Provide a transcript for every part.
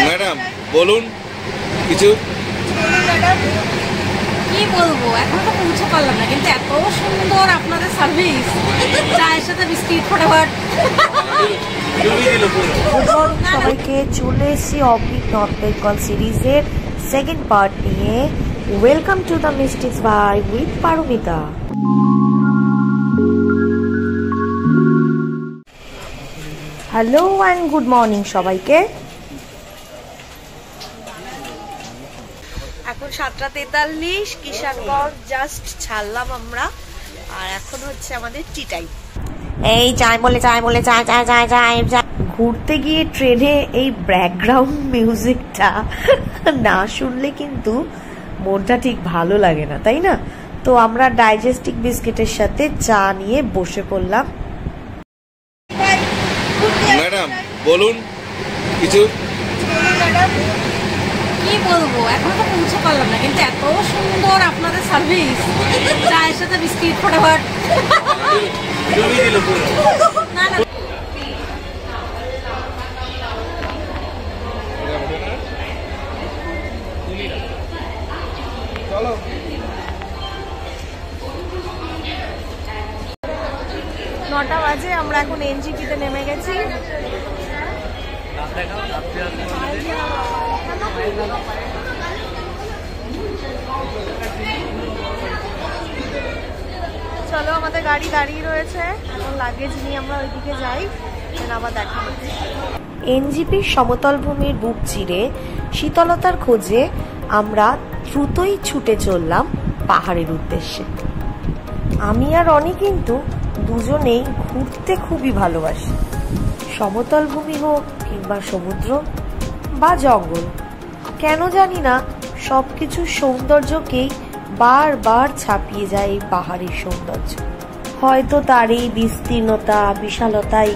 Madam বলুন কিছু। কি বলবো, এখন তো পৌঁছে পারলাম না, কিন্তু এত সুন্দর আপনাদের সার্ভিস, চায়ের সাথে বিস্কিট ফটাফট। সবাইকে চলে এসেছি অবলিক নর্থ বেঙ্গল সিরিজের সেকেন্ড পার্ট নিয়ে। Welcome to the mystics by with Paromita. Hello and good morning সবাইকে। এখন 7:43, কিষানগঞ্জ জাস্ট ছাড়লাম আমরা, আর এখন হচ্ছে আমাদের টি টাইম। এই চাই বলে চাই বলে চাই চাই চাই চাই। ঘুরতে গিয়ে ট্রেনে এই ব্যাকগ্রাউন্ড মিউজিকটা না শুনলে কিন্তু মনটা ঠিক ভালো লাগে না, তাই না? তো আমরা ডাইজেস্টিক বিস্কিটের সাথে চা নিয়ে বসে পড়লাম। ম্যাডাম বলুন কিছু। কি বলবো, এখন তো পৌঁছে পারলাম না, কিন্তু এত সুন্দর আপনাদের সার্ভিস, চায়ের সাথে বিস্কিট ফটাফট। না না, চলো 9টা বাজে, আমরা এখন এনজিপিতে নেমে গেছি। চলো, আমাদের গাড়ি দাঁড়িয়ে রয়েছে, এখন লাগেজ নিয়ে আমরা ওইদিকে যাই, আবার দেখা হচ্ছে। এনজিপির সমতল ভূমির বুক চিরে শীতলতার খোঁজে আমরা দ্রুতই ছুটে চললাম পাহাড়ের উদ্দেশ্যে। আমি আর রনি কিন্তু দুজনেই ঘুরতে খুবই ভালোবাসি, সমতল ভূমি হোক কিংবা সমুদ্র বা জঙ্গল, কেন জানি না সবকিছুর সৌন্দর্যকেই বারবার ছাপিয়ে যায় এই পাহাড়ের সৌন্দর্য। হয়তো তার এই বিস্তীর্ণতা বিশালতাই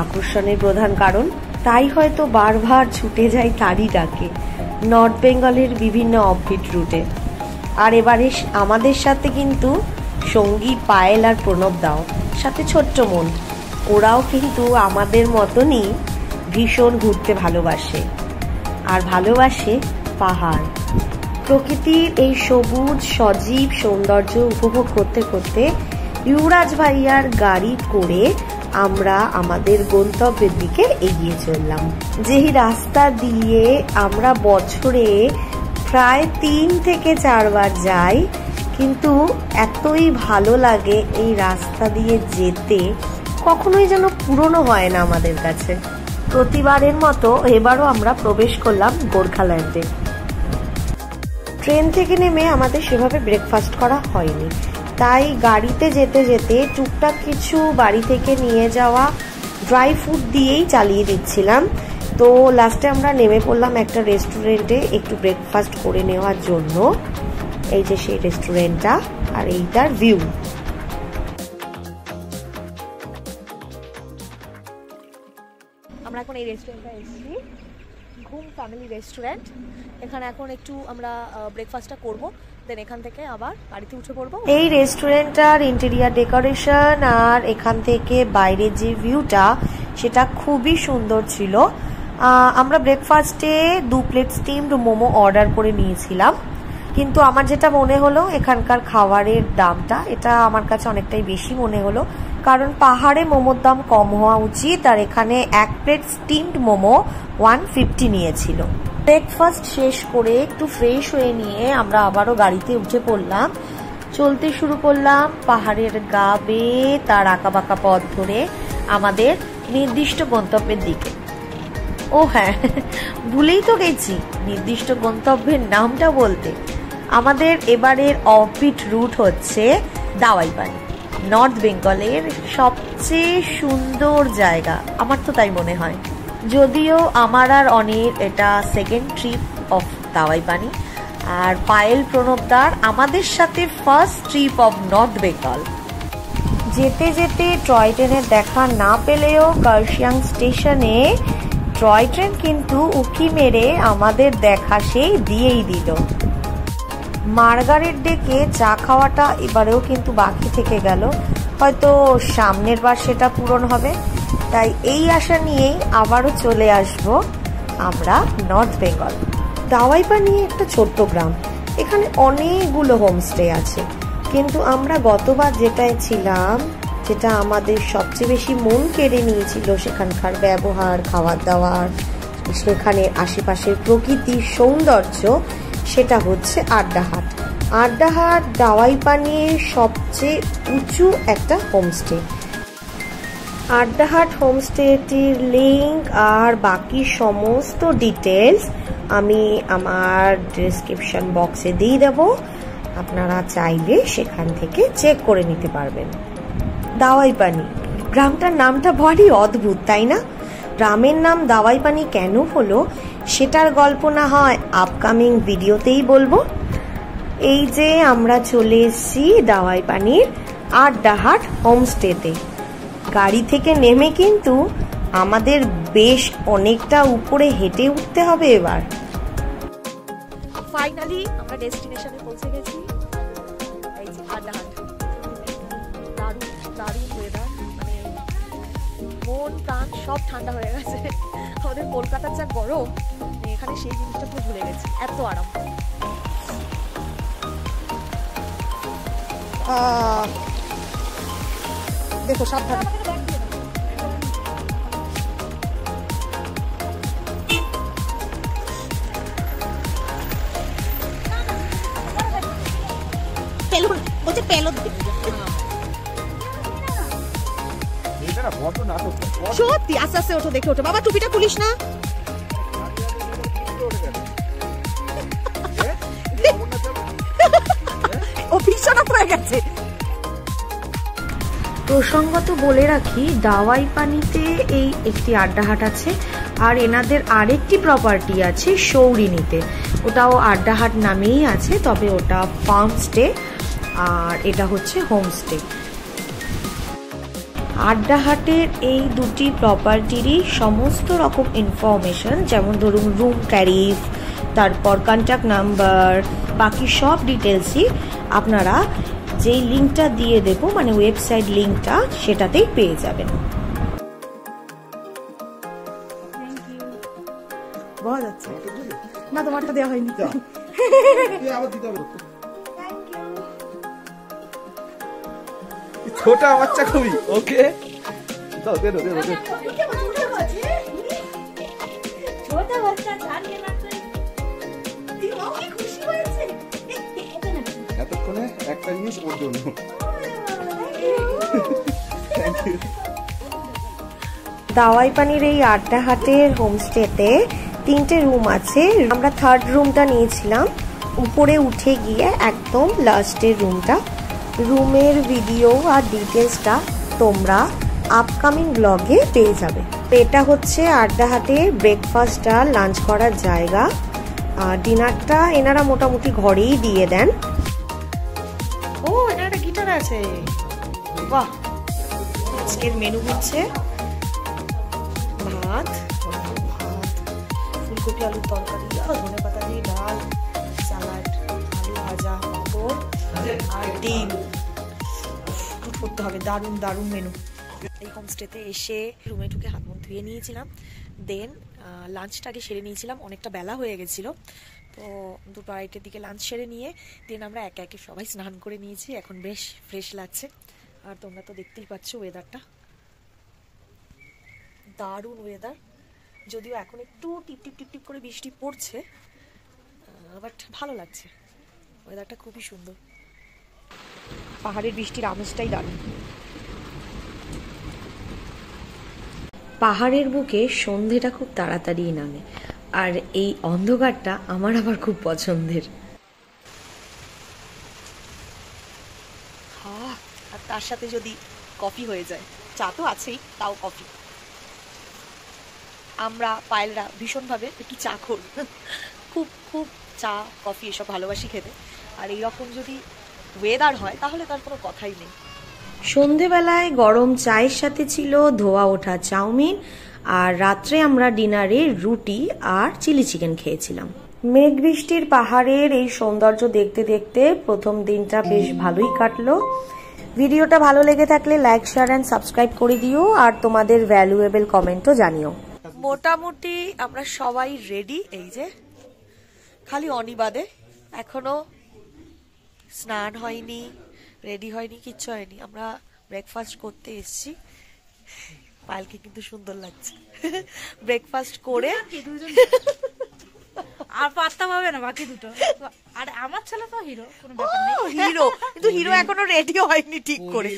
আকর্ষণের প্রধান কারণ, তাই হয়তো বারবার ছুটে যায় তারই ডাকে নর্থ বেঙ্গলের বিভিন্ন অফবিট রুটে। আর এবারে আমাদের সাথে কিন্তু সঙ্গী পায়েল আর প্রণব দাও, সাথে ছোট্ট মন। ওরাও কিন্তু আমাদের মতনই ভীষণ ঘুরতে ভালোবাসে, আর ভালোবাসে পাহাড়। প্রকৃতির এই সবুজ সজীব সৌন্দর্য উপভোগ করতে করতে ইউরাজ ভাইয়ার গাড়ি করে আমরা আমাদের গন্তব্যের দিকে এগিয়ে চললাম। যেই রাস্তা দিয়ে আমরা বছরে প্রায় 3 থেকে 4 বার যাই, কিন্তু এতই ভালো লাগে এই রাস্তা দিয়ে যেতে, কখনোই যেন পুরনো হয় না আমাদের কাছে। প্রতিবারের মতো এবারও আমরা প্রবেশ করলাম গোর্খাল্যান্ডে। ট্রেন থেকে নেমে আমাদের সেভাবে ব্রেকফাস্ট করা হয়নি, তাই গাড়িতে যেতে যেতে টুকটাক কিছু বাড়ি থেকে নিয়ে যাওয়া ড্রাই ফ্রুট দিয়েই চালিয়ে দিচ্ছিলাম। তো লাস্টে আমরা নেমে পড়লাম একটা রেস্টুরেন্টে একটু ব্রেকফাস্ট করে নেওয়ার জন্য। এই যে সেই রেস্টুরেন্টটা, আর এইটার ভিউ। আমরা এখন এই রেস্টুরেন্টটা এসেছি, ঘুম ফ্যামিলি রেস্টুরেন্ট। এখানে এখন একটু আমরা ব্রেকফাস্টটা করব, দেন এখান থেকে আবার গাড়িতে উঠে পড়বো। এই রেস্টুরেন্টটার ইন্টেরিয়ার ডেকোরেশন আর এখান থেকে বাইরের যে ভিউটা, সেটা খুবই সুন্দর ছিল। আমরা ব্রেকফাস্টে 2 প্লেট স্টিমড মোমো অর্ডার করে নিয়েছিলাম, কিন্তু আমার যেটা মনে হলো এখানকার খাবারের দামটা, এটা আমার কাছে অনেকটাই বেশি মনে হলো, কারণ পাহাড়ে মোমোর দাম কম হওয়া উচিত, আর এখানে 1 প্লেট স্টিমড মোমো 150 নিয়েছিল। ব্রেকফাস্ট শেষ করে একটু ফ্রেশ হয়ে নিয়ে আমরা আবারও গাড়িতে উঠে পড়লাম, চলতে শুরু করলাম পাহাড়ের গা বেয়ে তার আঁকাবাঁকা পথ ধরে আমাদের নির্দিষ্ট গন্তব্যের দিকে। ও হ্যাঁ, ভুলেই তো গেছি নির্দিষ্ট গন্তব্যের নামটা বলতে। আমাদের এবারের অফবিট রুট হচ্ছে দাওয়াই পানি, নর্থ বেঙ্গলের সবচেয়ে সুন্দর জায়গা, আমার তো তাই মনে হয়। যদিও আমার আর অনির এটা সেকেন্ড ট্রিপ অফ দাওয়াই পানি, আর পায়েল প্রণবদার আমাদের সাথে first trip of north Bengal. যেতে যেতে টয় ট্রেনের দেখা না পেলেও কার্শিয়াং স্টেশনে টয় ট্রেন কিন্তু উকি মেরে আমাদের দেখা সেই দিয়েই দিল। মার্গারেট ডেকে চা খাওয়াটা এবারেও কিন্তু বাকি থেকে গেল, হয়তো সামনের বার সেটা পূরণ হবে, তাই এই আশা নিয়েই আবারও চলে আসব আমরা নর্থ বেঙ্গল। দাওয়াইপানি একটা ছোট্ট গ্রাম, এখানে অনেকগুলো হোমস্টে আছে, কিন্তু আমরা গতবার যেটায় ছিলাম, যেটা আমাদের সবচেয়ে বেশি মন কেড়ে নিয়েছিল, সেখানকার ব্যবহার, খাবার দাবার, সেখানে আশেপাশের প্রকৃতির সৌন্দর্য, সেটা হচ্ছে আড্ডাহাট। আড্ডাহাট দাওয়াইপানির সবচেয়ে উঁচু একটা হোমস্টে। আড্ডাহাট হোমস্টেটির লিঙ্ক আর বাকি সমস্ত ডিটেলস আমি আমার ডেসক্রিপশন বক্সে দিয়ে দেব, আপনারা চাইলে সেখান থেকে চেক করে নিতে পারবেন। দাওয়াইপানি গ্রামটার নামটা বড়ই অদ্ভুত, তাই না? গ্রামের নাম দাওয়াইপানি কেন হলো সেটার গল্প না হয় আপকামিং ভিডিওতেই বলবো। এই যে আমরা চলে এসেছি দাওয়াইপানির আড্ডাহাট হোমস্টেতে। গাড়ি থেকে নেমে কিন্তু আমাদের বেশ অনেকটা উপরে হেঁটে উঠতে হবে। এবার ফাইনালি আমরা ডেস্টিনেশনে পৌঁছে গেছি। এই যে আড্ডাহাট, দারুণ দারুণ ওয়েদার, মানে মন প্রাণ সব ঠান্ডা হয়ে গেছে। আমাদের কলকাতার যা গরম, এখানে সেই জিনিসটা পুরো ভুলে গেছি, এত আরাম। দেখো সাবধানে। সত্যি আস্তে আস্তে ওঠো, দেখে ওঠো বাবা, টুপিটা খুলিস না। ও ভীষণ হয়ে গেছে। প্রসঙ্গত বলে রাখি, দাওয়াইপানিতে এই একটি আড্ডাহাট আছে, আর এনাদের আরেকটি প্রপার্টি আছে সৌরিনীতে, ওটাও আড্ডাহাট নামেই আছে, তবে ওটা ফার্ম স্টে আর এটা হচ্ছে হোমস্টে। আড্ডাহাটের এই দুটি প্রপার্টিরই সমস্ত রকম ইনফরমেশন, যেমন ধরুন রুম ট্যারিফ, তারপর কন্ট্যাক্ট নাম্বার, বাকি সব ডিটেলসই আপনারা যেই লিঙ্কটা দিয়ে দেব, মানে ওয়েবসাইট লিঙ্কটা, সেটাতেই পেয়ে যাবেন। না, তোমারটা দেওয়া হয়নি। ছোটা বাচ্চা খুবই ওকে। দাও দে দে দে দে। ছোটা বাচ্চা জানিয়ে না তুই কি খুশি হয়েছে এতক্ষণে একটা জিনিস ওর জন্য। দাওয়াইপানির এই আড্ডাহাটের হোমস্টেতে 3টে রুম আছে। আমরা 3rd রুমটা নিয়েছিলাম। উপরে উঠে গিয়ে একদম লাস্টের রুমটা। রুমের ভিডিও আর ডিটেলসটা তোমরা আপকামিং ব্লগে পেয়ে যাবে। এটা হচ্ছে আড্ডাহাটের ব্রেকফাস্ট আর লাঞ্চ করার জায়গা, আর ডিনারটা এনারা মোটামুটি ঘরেই দিয়ে দেন। ও, এটা একটা গিটার আছে, বাহ। আজকের মেনু হচ্ছে ভাত, ফুলকপি আলুর তরকারি, ধনেপাতা দিয়ে ডাল, স্যালাড, আলু ভাজা, পাঁপড় আর ডিম। টুট করতে হবে, দারুণ দারুণ মেনু। এই হোমস্টেতে এসে রুমে ঢুকে হাত মুখ ধুয়ে নিয়েছিলাম, দেন লাঞ্চটাকে সেরে নিয়েছিলাম, অনেকটা বেলা হয়ে গেছিলো, তো 2-2:30 দিকে লাঞ্চ সেরে নিয়ে দেন আমরা একে একে সবাই স্নান করে নিয়েছি। এখন বেশ ফ্রেশ লাগছে, আর তোমরা তো দেখতেই পাচ্ছ ওয়েদারটা, দারুণ ওয়েদার। যদিও এখন একটু টিপ টিপ টিপ টিপ করে বৃষ্টি পড়ছে, বাট ভালো লাগছে, ওয়েদারটা খুবই সুন্দর। পাহাড়ের বৃষ্টির আমেজটাই দারুণ। পাহাড়ের বুকে সন্ধেটা খুব তাড়াতাড়ি নামে, আর এই অন্ধকারটা আমার আবার খুব পছন্দের। আর তার সাথে যদি কফি হয়ে যায়, চা তো আছেই, তাও কফি। আমরা পায়েলরা ভীষণভাবে একটু চা খোর, খুব খুব চা কফি এসব ভালোবাসি খেতে, আর এইরকম যদি ওয়েদার হয় তাহলে তার কোনো কথাই নেই। সন্ধেবেলায় গরম চায়ের সাথে ছিল ধোয়া ওঠা চাউমিন, আর রাত্রে আমরা ডিনারে রুটি আর চিলি চিকেন খেয়েছিলাম। মেঘ বৃষ্টির পাহাড়ের এই সৌন্দর্য দেখতে দেখতে প্রথম দিনটা বেশ ভালোই কাটলো। ভিডিওটা ভালো লেগে থাকলে লাইক, শেয়ার অ্যান্ড সাবস্ক্রাইব করে দিও, আর তোমাদের ভ্যালুয়েবল কমেন্টও জানিও। মোটামুটি আমরা সবাই রেডি, এই যে খালি অনিবাদে এখনো স্নান হয়নি, রেডি হয়নি, কিচ্ছু হয়নি। আমরা ব্রেকফাস্ট করতে এসেছি। পায়েলকে কিন্তু সুন্দর লাগছে। ব্রেকফাস্ট করে আর পাত্তা পাবে না বাকি দুটো। আর আমার ছেলে তো হিরো, কোনো ব্যাপার নেই। হিরো, কিন্তু হিরো এখনো রেডি হয়নি ঠিক করে।